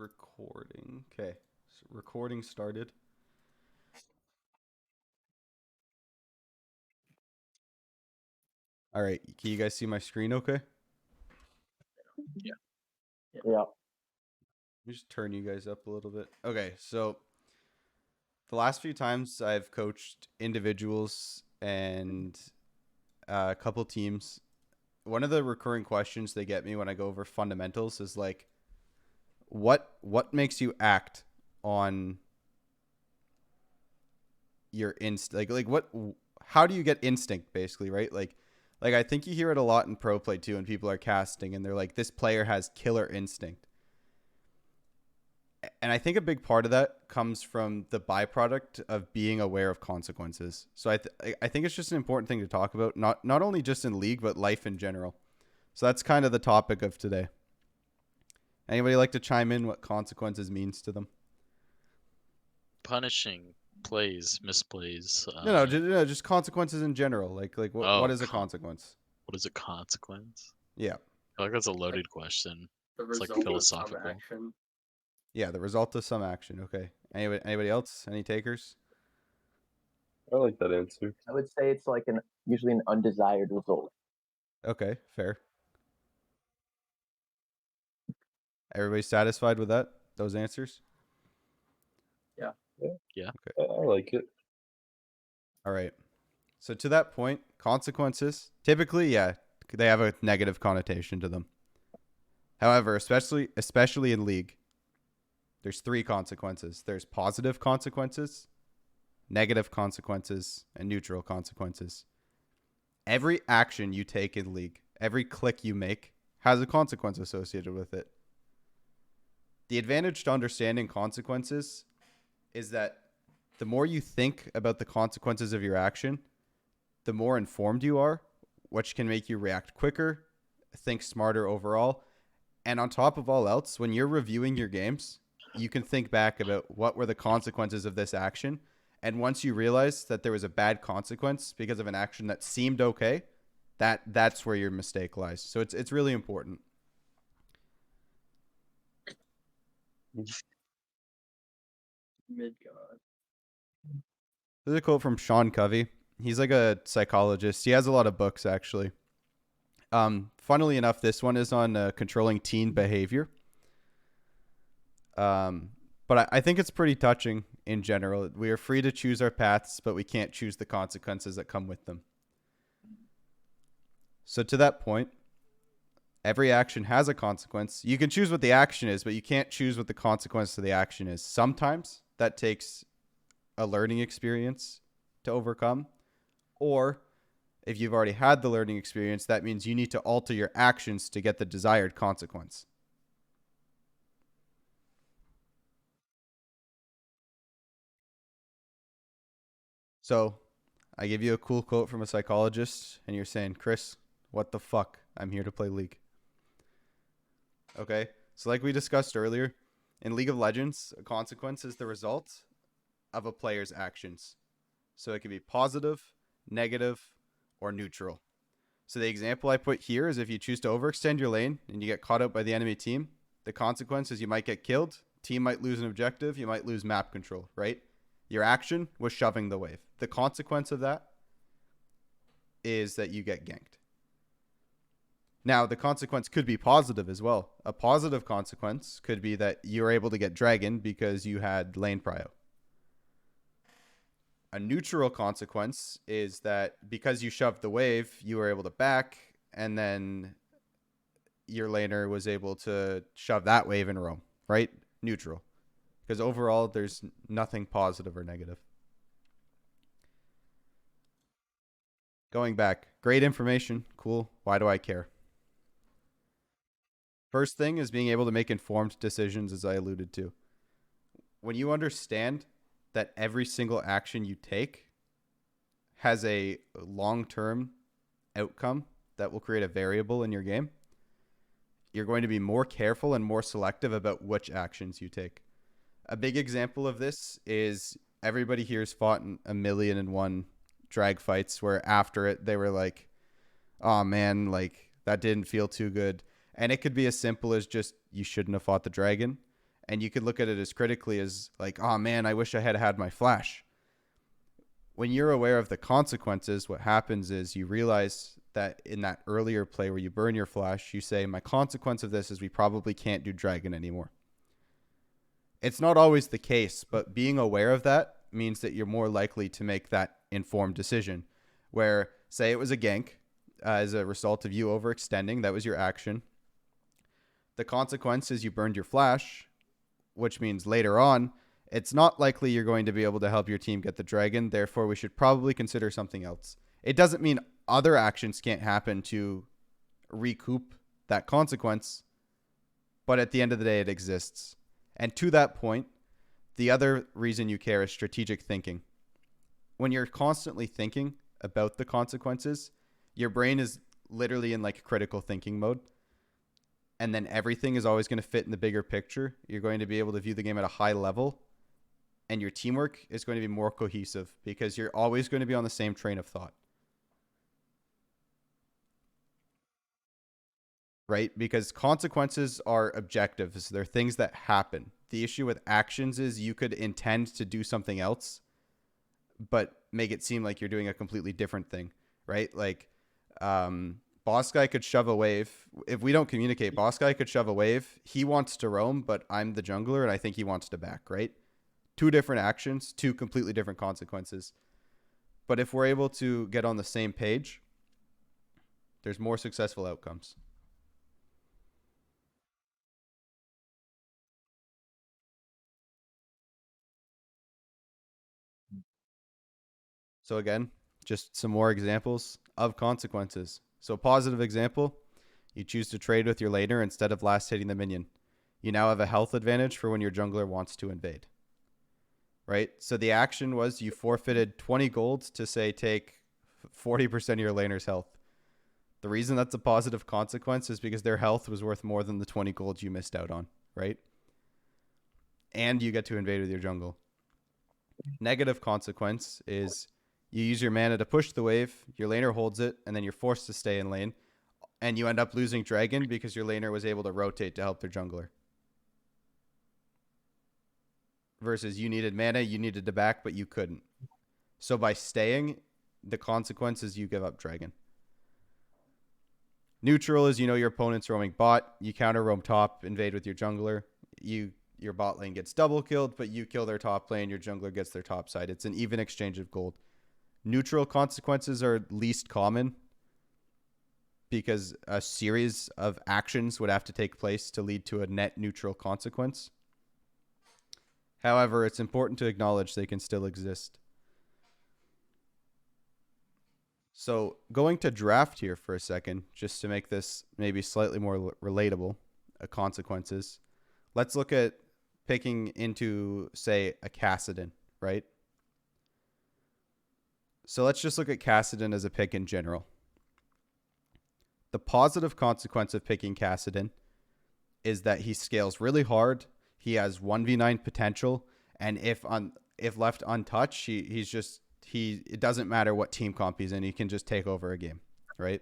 recording. Okay. So recording started. All right. Can you guys see my screen okay? Yeah. Yeah. Let me just turn you guys up a little bit. Okay. So the last few times I've coached individuals and a couple teams, one of the recurring questions they get me when I go over fundamentals is like, what makes you act on your like what how do you get instinct basically, right? Like I think you hear it a lot in pro play too when people are casting and they're like, this player has killer instinct. And I think a big part of that comes from the byproduct of being aware of consequences. So I think it's just an important thing to talk about, not only just in league but life in general. So that's kind of the topic of today. Anybody like to chime in what consequences means to them? Punishing plays, misplays. Just consequences in general. Like what is a consequence? What is a consequence? Yeah. I feel like that's a loaded question. The It's like result of some philosophical. action. Yeah, the result of some action. Okay. Anybody else? Any takers? I like that answer. I would say it's like usually an undesired result. Okay, fair. Everybody satisfied with those answers? Yeah. I like it. All right. So to that point, consequences typically, yeah, they have a negative connotation to them. However, especially in league, there's three consequences. There's positive consequences, negative consequences, and neutral consequences. Every action you take in league, every click you make has a consequence associated with it. The advantage to understanding consequences is that the more you think about the consequences of your action, the more informed you are, which can make you react quicker, think smarter overall. And on top of all else, when you're reviewing your games, you can think back about what were the consequences of this action. And once you realize that there was a bad consequence because of an action that seemed okay, that's where your mistake lies. So it's really important. Midgard. There's a quote from Sean Covey. He's like a psychologist. He has a lot of books actually. Funnily enough, this one is on controlling teen behavior. But I think it's pretty touching in general. We are free to choose our paths, but we can't choose the consequences that come with them. So to that point, every action has a consequence. You can choose what the action is, but you can't choose what the consequence of the action is. Sometimes that takes a learning experience to overcome. Or if you've already had the learning experience, that means you need to alter your actions to get the desired consequence. So I give you a cool quote from a psychologist, and you're saying, Chris, what the fuck? I'm here to play League. Okay, so like we discussed earlier, in League of Legends, a consequence is the result of a player's actions. So it can be positive, negative, or neutral. So the example I put here is if you choose to overextend your lane and you get caught out by the enemy team, the consequence is you might get killed, team might lose an objective, you might lose map control, right? Your action was shoving the wave. The consequence of that is that you get ganked. Now, the consequence could be positive as well. A positive consequence could be that you're able to get dragon because you had lane prio. A neutral consequence is that because you shoved the wave, you were able to back, and then your laner was able to shove that wave in roam, right? Neutral. Because overall, there's nothing positive or negative. Going back, great information. Cool. Why do I care? First thing is being able to make informed decisions, as I alluded to. When you understand that every single action you take has a long-term outcome that will create a variable in your game, you're going to be more careful and more selective about which actions you take. A big example of this is everybody here's fought in 1,000,001 drag fights where after it they were like, oh man, like that didn't feel too good. And it could be as simple as just you shouldn't have fought the dragon. And you could look at it as critically as like, oh man, I wish I had had my flash. When you're aware of the consequences, what happens is you realize that in that earlier play where you burn your flash, you say, my consequence of this is we probably can't do dragon anymore. It's not always the case, but being aware of that means that you're more likely to make that informed decision. Where, say it was a gank as a result of you overextending, that was your action. The consequence is you burned your flash, which means later on, it's not likely you're going to be able to help your team get the dragon. Therefore, we should probably consider something else. It doesn't mean other actions can't happen to recoup that consequence, but at the end of the day, it exists. And to that point, the other reason you care is strategic thinking. When you're constantly thinking about the consequences, your brain is literally in like critical thinking mode. And then everything is always going to fit in the bigger picture. You're going to be able to view the game at a high level. And your teamwork is going to be more cohesive because you're always going to be on the same train of thought. Right? Because consequences are objectives. They're things that happen. The issue with actions is you could intend to do something else, but make it seem like you're doing a completely different thing, right? Like, Boss Guy could shove a wave. If we don't communicate, Boss Guy could shove a wave. He wants to roam, but I'm the jungler, and I think he wants to back, right? Two different actions, two completely different consequences. But if we're able to get on the same page, there's more successful outcomes. So again, just some more examples of consequences. So positive example, you choose to trade with your laner instead of last hitting the minion. You now have a health advantage for when your jungler wants to invade. Right? So the action was you forfeited 20 gold to say take 40% of your laner's health. The reason that's a positive consequence is because their health was worth more than the 20 gold you missed out on, right? And you get to invade with your jungle. Negative consequence is you use your mana to push the wave, your laner holds it, and then you're forced to stay in lane. And you end up losing dragon because your laner was able to rotate to help their jungler. Versus you needed mana, you needed to back, but you couldn't. So by staying, the consequence is you give up dragon. Neutral is you know your opponent's roaming bot, you counter roam top, invade with your jungler. Your bot lane gets double killed, but you kill their top lane, your jungler gets their top side. It's an even exchange of gold. Neutral consequences are least common because a series of actions would have to take place to lead to a net neutral consequence. However, it's important to acknowledge they can still exist. So going to draft here for a second, just to make this maybe slightly more relatable, consequences. Let's look at picking into, say, a Kassadin, right? So let's just look at Kassadin as a pick in general. The positive consequence of picking Kassadin is that he scales really hard. He has 1v9 potential, and if left untouched, it doesn't matter what team comp he's in, he can just take over a game, right?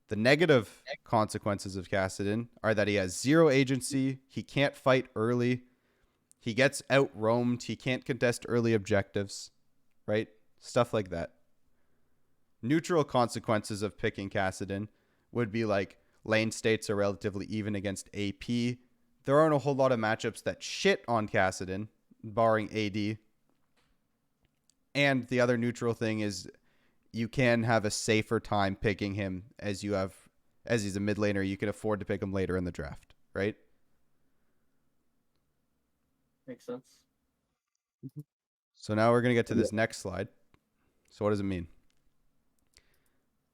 The negative consequences of Kassadin are that he has zero agency, he can't fight early, he gets out roamed, he can't contest early objectives, right? Stuff like that. Neutral consequences of picking Kassadin would be like lane states are relatively even against AP. There aren't a whole lot of matchups that shit on Kassadin, barring AD. And the other neutral thing is you can have a safer time picking him as he's a mid laner. You can afford to pick him later in the draft, right? Makes sense. So now we're going to get to this next slide. So what does it mean?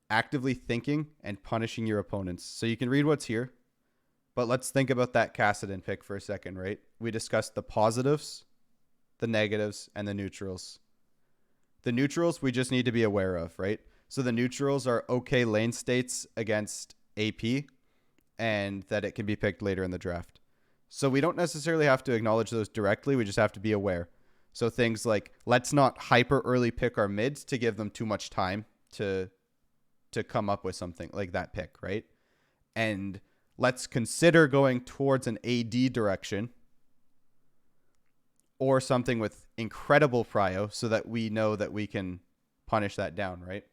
Actively thinking and punishing your opponents. So you can read what's here, but let's think about that Kassadin pick for a second, right? We discussed the positives, the negatives, and the neutrals. The neutrals we just need to be aware of, right? So the neutrals are okay lane states against AP and that it can be picked later in the draft. So we don't necessarily have to acknowledge those directly. We just have to be aware. So things like, let's not hyper early pick our mids to give them too much time to come up with something like that pick, right? And let's consider going towards an AD direction or something with incredible prio so that we know that we can punish that down, right?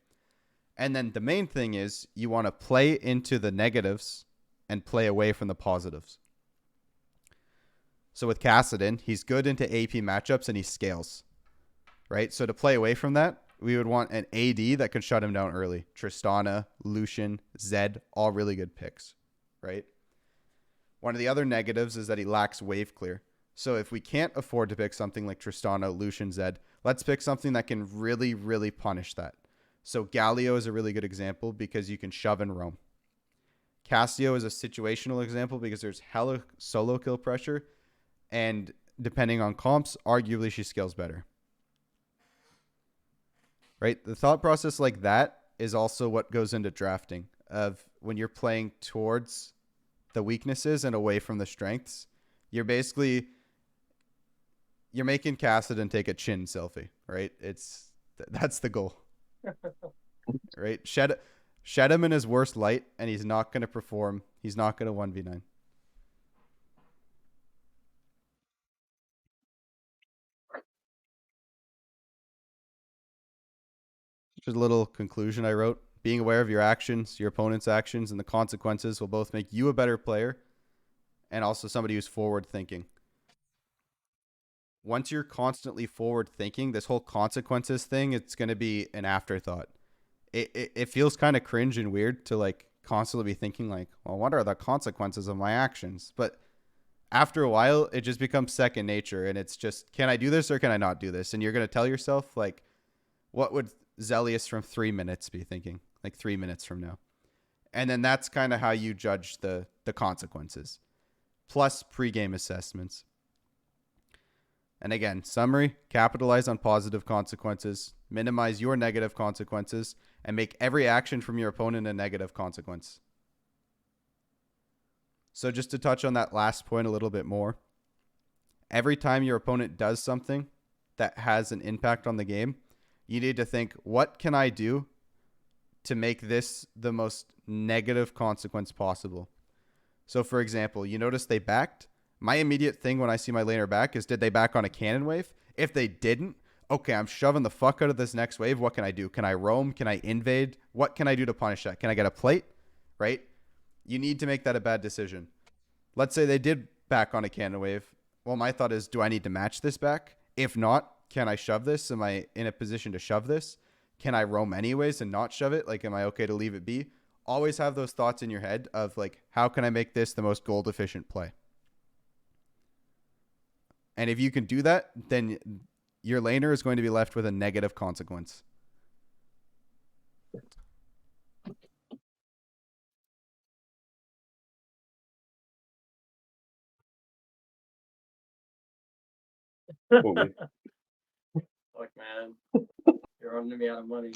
And then the main thing is you want to play into the negatives and play away from the positives. So with Kassadin, he's good into AP matchups and he scales, right? So to play away from that, we would want an AD that can shut him down early. Tristana, Lucian, Zed, all really good picks, right? One of the other negatives is that he lacks wave clear. So if we can't afford to pick something like Tristana, Lucian, Zed, let's pick something that can really, really punish that. So Galio is a really good example because you can shove and roam. Cassio is a situational example because there's hella solo kill pressure, and depending on comps, arguably she scales better. Right? The thought process like that is also what goes into drafting of when you're playing towards the weaknesses and away from the strengths. You're making Kassadin take a chin selfie, right? That's the goal. Right? Shed him in his worst light, and he's not going to perform. He's not going to 1v9. Just a little conclusion I wrote. Being aware of your actions, your opponent's actions, and the consequences will both make you a better player and also somebody who's forward thinking. Once you're constantly forward thinking, this whole consequences thing, it's going to be an afterthought. It feels kind of cringe and weird to like constantly be thinking like, well, what are the consequences of my actions? But after a while, it just becomes second nature, and it's just, can I do this or can I not do this? And you're going to tell yourself like, what would Zelius from 3 minutes be thinking? Like 3 minutes from now. And then that's kind of how you judge the consequences. Plus pregame assessments. And again, summary, capitalize on positive consequences, minimize your negative consequences, and make every action from your opponent a negative consequence. So just to touch on that last point a little bit more, every time your opponent does something that has an impact on the game, you need to think, what can I do to make this the most negative consequence possible? So for example, you notice they backed. My immediate thing when I see my laner back is, did they back on a cannon wave? If they didn't, okay, I'm shoving the fuck out of this next wave. What can I do? Can I roam? Can I invade? What can I do to punish that? Can I get a plate? Right? You need to make that a bad decision. Let's say they did back on a cannon wave. Well, my thought is, do I need to match this back? If not, can I shove this? Am I in a position to shove this? Can I roam anyways and not shove it? Like, am I okay to leave it be? Always have those thoughts in your head of like, how can I make this the most gold efficient play? And if you can do that, then your laner is going to be left with a negative consequence. Holy. Fuck, man. You're running me out of money.